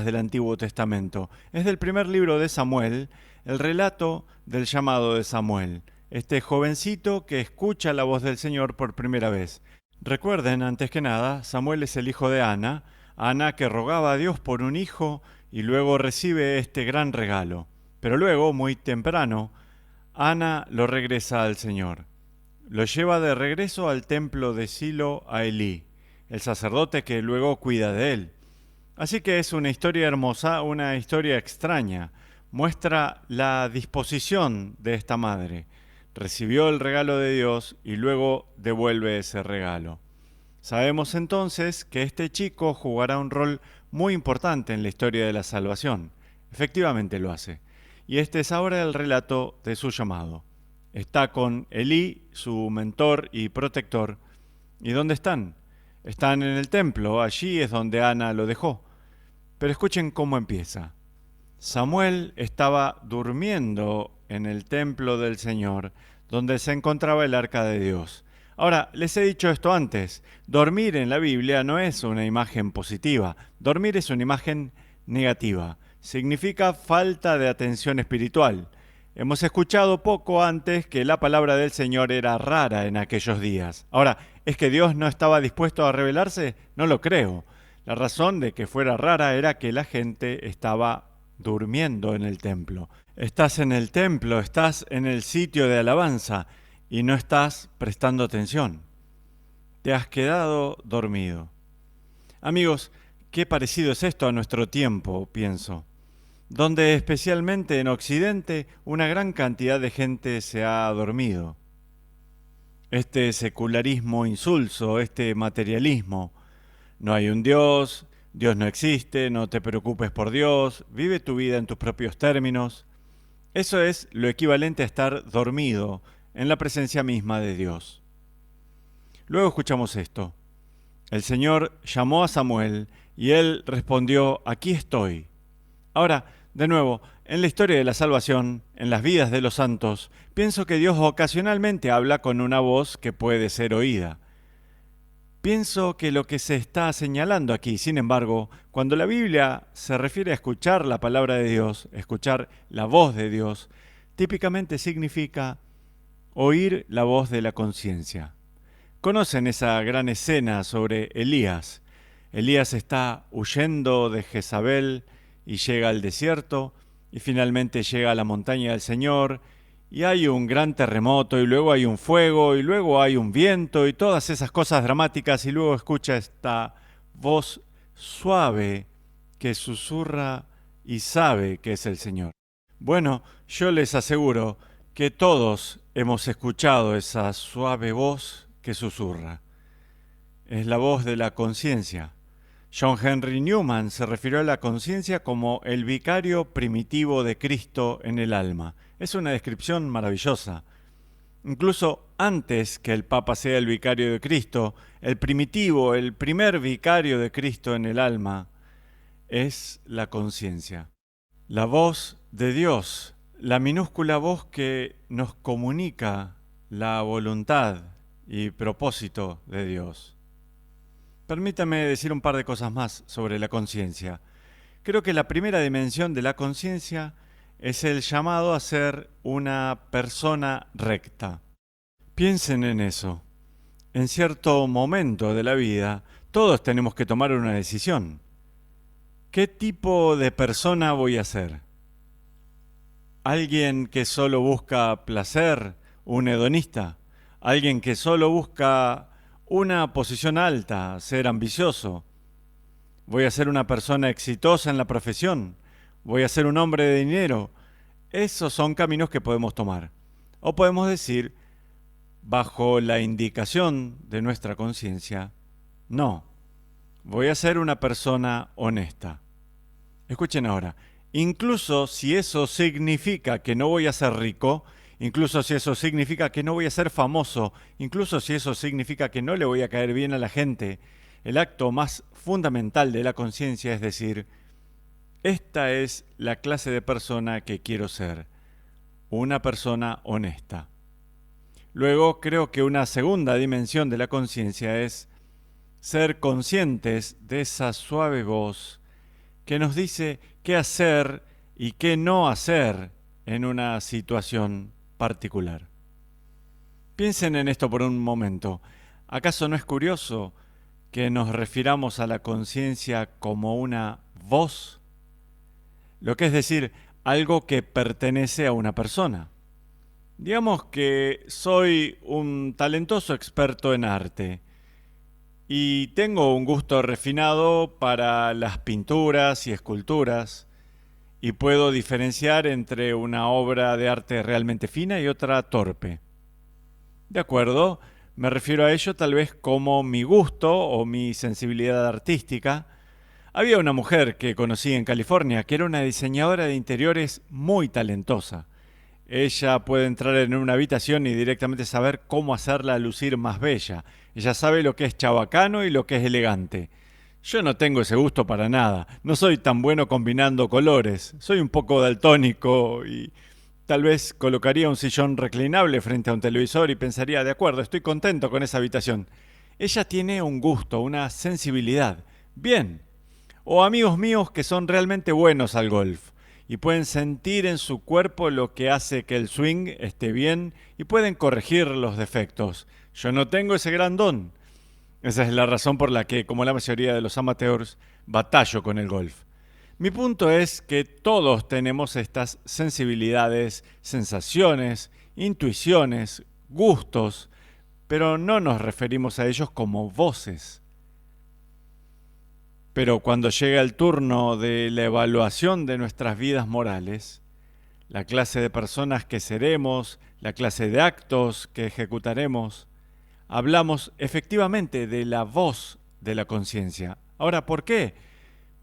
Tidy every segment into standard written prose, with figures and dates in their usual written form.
del Antiguo Testamento. Es del primer libro de Samuel, el relato del llamado de Samuel, este jovencito que escucha la voz del Señor por primera vez. Recuerden, antes que nada, Samuel es el hijo de Ana, Ana que rogaba a Dios por un hijo y luego recibe este gran regalo. Pero luego, muy temprano, Ana lo regresa al Señor. Lo lleva de regreso al templo de Silo a Elí, el sacerdote que luego cuida de él. Así que es una historia hermosa, una historia extraña. Muestra la disposición de esta madre. Recibió el regalo de Dios y luego devuelve ese regalo. Sabemos entonces que este chico jugará un rol muy importante en la historia de la salvación. Efectivamente lo hace. Y este es ahora el relato de su llamado. Está con Elí, su mentor y protector. ¿Y dónde están? Están en el templo, allí es donde Ana lo dejó. Pero escuchen cómo empieza. Samuel estaba durmiendo en el templo del Señor, donde se encontraba el arca de Dios. Ahora, les he dicho esto antes, dormir en la Biblia no es una imagen positiva, dormir es una imagen negativa, significa falta de atención espiritual. Hemos escuchado poco antes que la palabra del Señor era rara en aquellos días. Ahora, ¿es que Dios no estaba dispuesto a revelarse? No lo creo. La razón de que fuera rara era que la gente estaba durmiendo en el templo. Estás en el templo, estás en el sitio de alabanza y no estás prestando atención. Te has quedado dormido. Amigos, qué parecido es esto a nuestro tiempo, pienso, donde especialmente en Occidente una gran cantidad de gente se ha dormido. Este secularismo insulso, este materialismo, no hay un Dios, Dios no existe, no te preocupes por Dios, vive tu vida en tus propios términos. Eso es lo equivalente a estar dormido en la presencia misma de Dios. Luego escuchamos esto. El Señor llamó a Samuel y él respondió, aquí estoy. Ahora, de nuevo, en la historia de la salvación, en las vidas de los santos, pienso que Dios ocasionalmente habla con una voz que puede ser oída. Pienso que lo que se está señalando aquí, sin embargo, cuando la Biblia se refiere a escuchar la palabra de Dios, escuchar la voz de Dios, típicamente significa oír la voz de la conciencia. ¿Conocen esa gran escena sobre Elías? Elías está huyendo de Jezabel y llega al desierto y finalmente llega a la montaña del Señor y hay un gran terremoto y luego hay un fuego y luego hay un viento y todas esas cosas dramáticas y luego escucha esta voz suave que susurra y sabe que es el Señor. Bueno, yo les aseguro que todos hemos escuchado esa suave voz que susurra. Es la voz de la conciencia. John Henry Newman se refirió a la conciencia como el vicario primitivo de Cristo en el alma. Es una descripción maravillosa. Incluso antes que el Papa sea el vicario de Cristo, el primitivo, el primer vicario de Cristo en el alma, es la conciencia. La voz de Dios, la minúscula voz que nos comunica la voluntad y propósito de Dios. Permítame decir un par de cosas más sobre la conciencia. Creo que la primera dimensión de la conciencia es el llamado a ser una persona recta. Piensen en eso. En cierto momento de la vida, todos tenemos que tomar una decisión. ¿Qué tipo de persona voy a ser? ¿Alguien que solo busca placer? ¿Un hedonista? ¿Alguien que solo busca una posición alta, ser ambicioso? ¿Voy a ser una persona exitosa en la profesión? ¿Voy a ser un hombre de dinero? Esos son caminos que podemos tomar. O podemos decir, bajo la indicación de nuestra conciencia, no, voy a ser una persona honesta. Escuchen ahora, incluso si eso significa que no voy a ser rico, incluso si eso significa que no voy a ser famoso, incluso si eso significa que no le voy a caer bien a la gente, el acto más fundamental de la conciencia es decir, esta es la clase de persona que quiero ser, una persona honesta. Luego creo que una segunda dimensión de la conciencia es ser conscientes de esa suave voz que nos dice qué hacer y qué no hacer en una situación particular. Piensen en esto por un momento. ¿Acaso no es curioso que nos refiramos a la conciencia como una voz? Lo que es decir, algo que pertenece a una persona. Digamos que soy un talentoso experto en arte y tengo un gusto refinado para las pinturas y esculturas y puedo diferenciar entre una obra de arte realmente fina y otra torpe. De acuerdo, me refiero a ello tal vez como mi gusto o mi sensibilidad artística. Había una mujer que conocí en California que era una diseñadora de interiores muy talentosa. Ella puede entrar en una habitación y directamente saber cómo hacerla lucir más bella. Ella sabe lo que es chabacano y lo que es elegante. Yo no tengo ese gusto para nada. No soy tan bueno combinando colores. Soy un poco daltónico y tal vez colocaría un sillón reclinable frente a un televisor y pensaría, de acuerdo, estoy contento con esa habitación. Ella tiene un gusto, una sensibilidad. Bien. O amigos míos que son realmente buenos al golf y pueden sentir en su cuerpo lo que hace que el swing esté bien y pueden corregir los defectos. Yo no tengo ese gran don. Esa es la razón por la que, como la mayoría de los amateurs, batallo con el golf. Mi punto es que todos tenemos estas sensibilidades, sensaciones, intuiciones, gustos, pero no nos referimos a ellos como voces. Pero cuando llega el turno de la evaluación de nuestras vidas morales, la clase de personas que seremos, la clase de actos que ejecutaremos, hablamos efectivamente de la voz de la conciencia. Ahora, ¿por qué?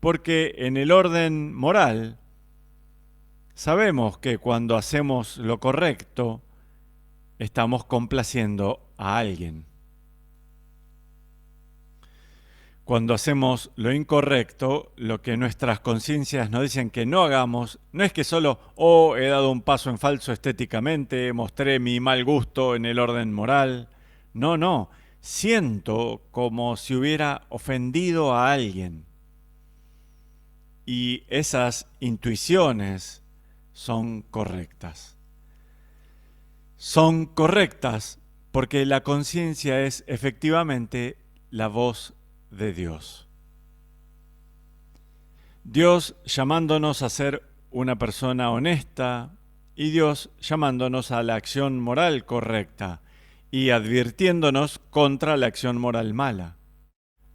Porque en el orden moral sabemos que cuando hacemos lo correcto, estamos complaciendo a alguien. Cuando hacemos lo incorrecto, lo que nuestras conciencias nos dicen que no hagamos, no es que solo, he dado un paso en falso estéticamente, mostré mi mal gusto en el orden moral. No, siento como si hubiera ofendido a alguien. Y esas intuiciones son correctas. Son correctas porque la conciencia es efectivamente la voz de Dios. Dios llamándonos a ser una persona honesta y Dios llamándonos a la acción moral correcta y advirtiéndonos contra la acción moral mala.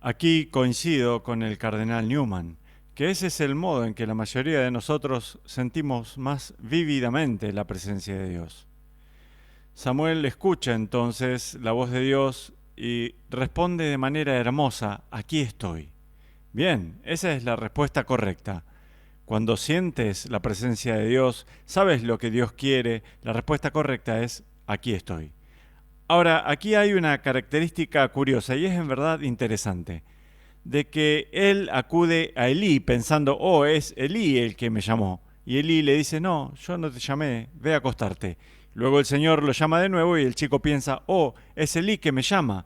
Aquí coincido con el cardenal Newman, que ese es el modo en que la mayoría de nosotros sentimos más vívidamente la presencia de Dios. Samuel escucha entonces la voz de Dios y responde de manera hermosa, aquí estoy. Bien, esa es la respuesta correcta. Cuando sientes la presencia de Dios, sabes lo que Dios quiere, la respuesta correcta es, aquí estoy. Ahora, aquí hay una característica curiosa y es en verdad interesante, de que él acude a Elí pensando, es Elí el que me llamó. Y Elí le dice, no, yo no te llamé, ve a acostarte. Luego el Señor lo llama de nuevo y el chico piensa, es Elí que me llama.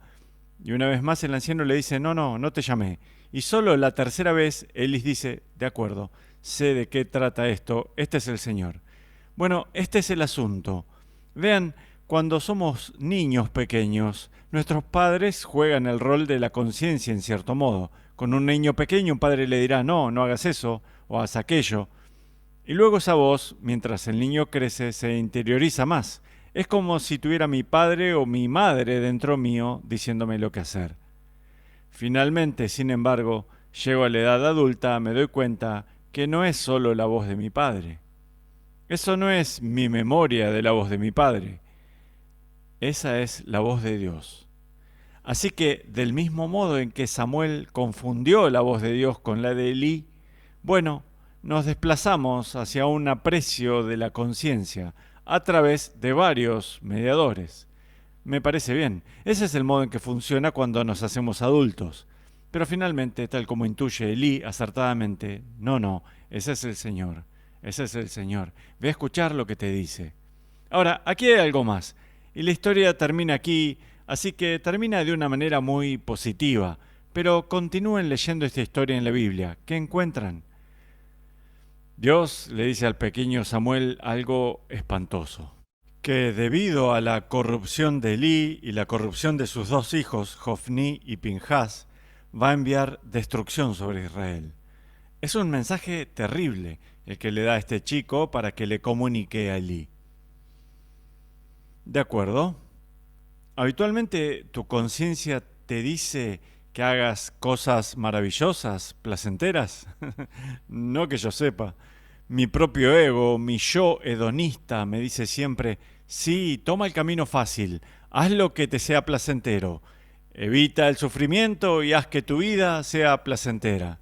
Y una vez más el anciano le dice, no te llamé. Y solo la tercera vez Elí dice, de acuerdo, sé de qué trata esto, este es el Señor. Bueno, este es el asunto. Vean, cuando somos niños pequeños, nuestros padres juegan el rol de la conciencia en cierto modo. Con un niño pequeño un padre le dirá, no hagas eso o haz aquello. Y luego esa voz, mientras el niño crece, se interioriza más. Es como si tuviera mi padre o mi madre dentro mío diciéndome lo que hacer. Finalmente, sin embargo, llego a la edad adulta, me doy cuenta que no es solo la voz de mi padre. Eso no es mi memoria de la voz de mi padre. Esa es la voz de Dios. Así que, del mismo modo en que Samuel confundió la voz de Dios con la de Elí, nos desplazamos hacia un aprecio de la conciencia a través de varios mediadores. Me parece bien. Ese es el modo en que funciona cuando nos hacemos adultos. Pero finalmente, tal como intuye Elí acertadamente, no, ese es el Señor. Ese es el Señor. Ve a escuchar lo que te dice. Ahora, aquí hay algo más. Y la historia termina aquí, así que termina de una manera muy positiva. Pero continúen leyendo esta historia en la Biblia. ¿Qué encuentran? Dios le dice al pequeño Samuel algo espantoso, que debido a la corrupción de Elí y la corrupción de sus dos hijos, Jofní y Pinjas, va a enviar destrucción sobre Israel. Es un mensaje terrible el que le da a este chico para que le comunique a Elí. De acuerdo. Habitualmente tu conciencia te dice que hagas cosas maravillosas, placenteras. No que yo sepa. Mi propio ego, mi yo hedonista, me dice siempre, sí, toma el camino fácil, haz lo que te sea placentero, evita el sufrimiento y haz que tu vida sea placentera.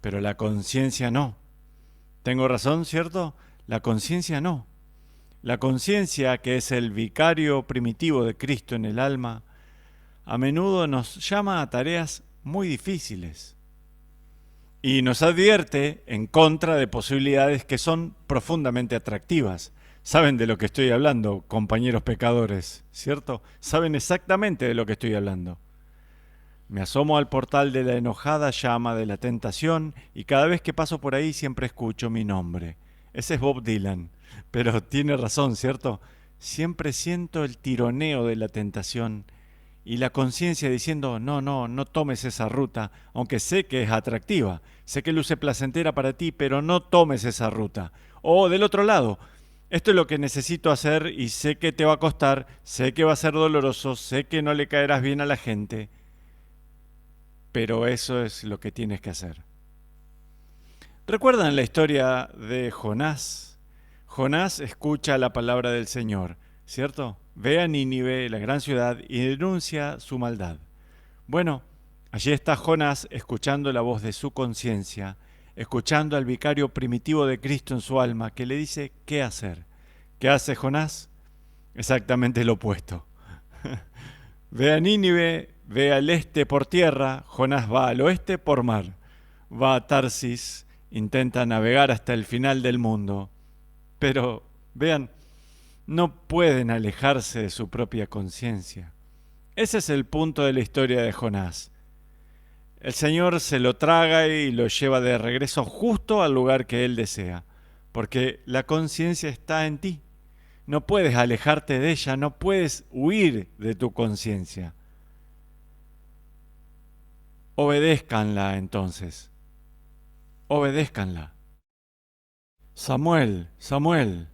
Pero la conciencia no. ¿Tengo razón, cierto? La conciencia no. La conciencia, que es el vicario primitivo de Cristo en el alma, a menudo nos llama a tareas muy difíciles y nos advierte en contra de posibilidades que son profundamente atractivas. Saben de lo que estoy hablando, compañeros pecadores, ¿cierto? Saben exactamente de lo que estoy hablando. Me asomo al portal de la enojada llama de la tentación y cada vez que paso por ahí siempre escucho mi nombre. Ese es Bob Dylan, pero tiene razón, ¿cierto? Siempre siento el tironeo de la tentación y la conciencia diciendo, no, no, no tomes esa ruta, aunque sé que es atractiva, sé que luce placentera para ti, pero no tomes esa ruta. O del otro lado, esto es lo que necesito hacer y sé que te va a costar, sé que va a ser doloroso, sé que no le caerás bien a la gente, pero eso es lo que tienes que hacer. ¿Recuerdan la historia de Jonás? Jonás escucha la palabra del Señor, ¿cierto? Ve a Nínive, la gran ciudad, y denuncia su maldad. Bueno, allí está Jonás escuchando la voz de su conciencia, escuchando al vicario primitivo de Cristo en su alma, que le dice qué hacer. ¿Qué hace Jonás? Exactamente lo opuesto. Ve a Nínive, ve al este por tierra, Jonás va al oeste por mar. Va a Tarsis, intenta navegar hasta el final del mundo. Pero, vean, no pueden alejarse de su propia conciencia. Ese es el punto de la historia de Jonás. El Señor se lo traga y lo lleva de regreso justo al lugar que Él desea, porque la conciencia está en ti. No puedes alejarte de ella, no puedes huir de tu conciencia. Obedézcanla entonces. Obedézcanla. Samuel, Samuel,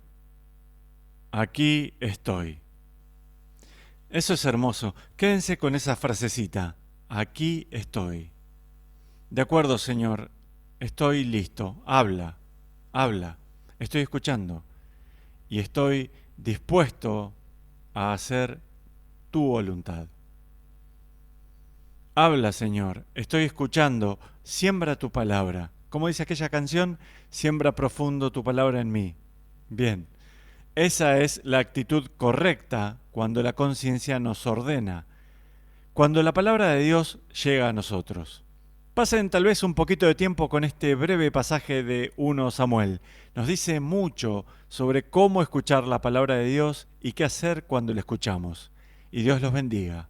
aquí estoy. Eso es hermoso. Quédense con esa frasecita. Aquí estoy. De acuerdo, Señor. Estoy listo. Habla. Habla. Estoy escuchando. Y estoy dispuesto a hacer tu voluntad. Habla, Señor. Estoy escuchando. Siembra tu palabra. Como dice aquella canción, siembra profundo tu palabra en mí. Bien. Esa es la actitud correcta cuando la conciencia nos ordena, cuando la palabra de Dios llega a nosotros. Pasen tal vez un poquito de tiempo con este breve pasaje de 1 Samuel. Nos dice mucho sobre cómo escuchar la palabra de Dios y qué hacer cuando la escuchamos. Y Dios los bendiga.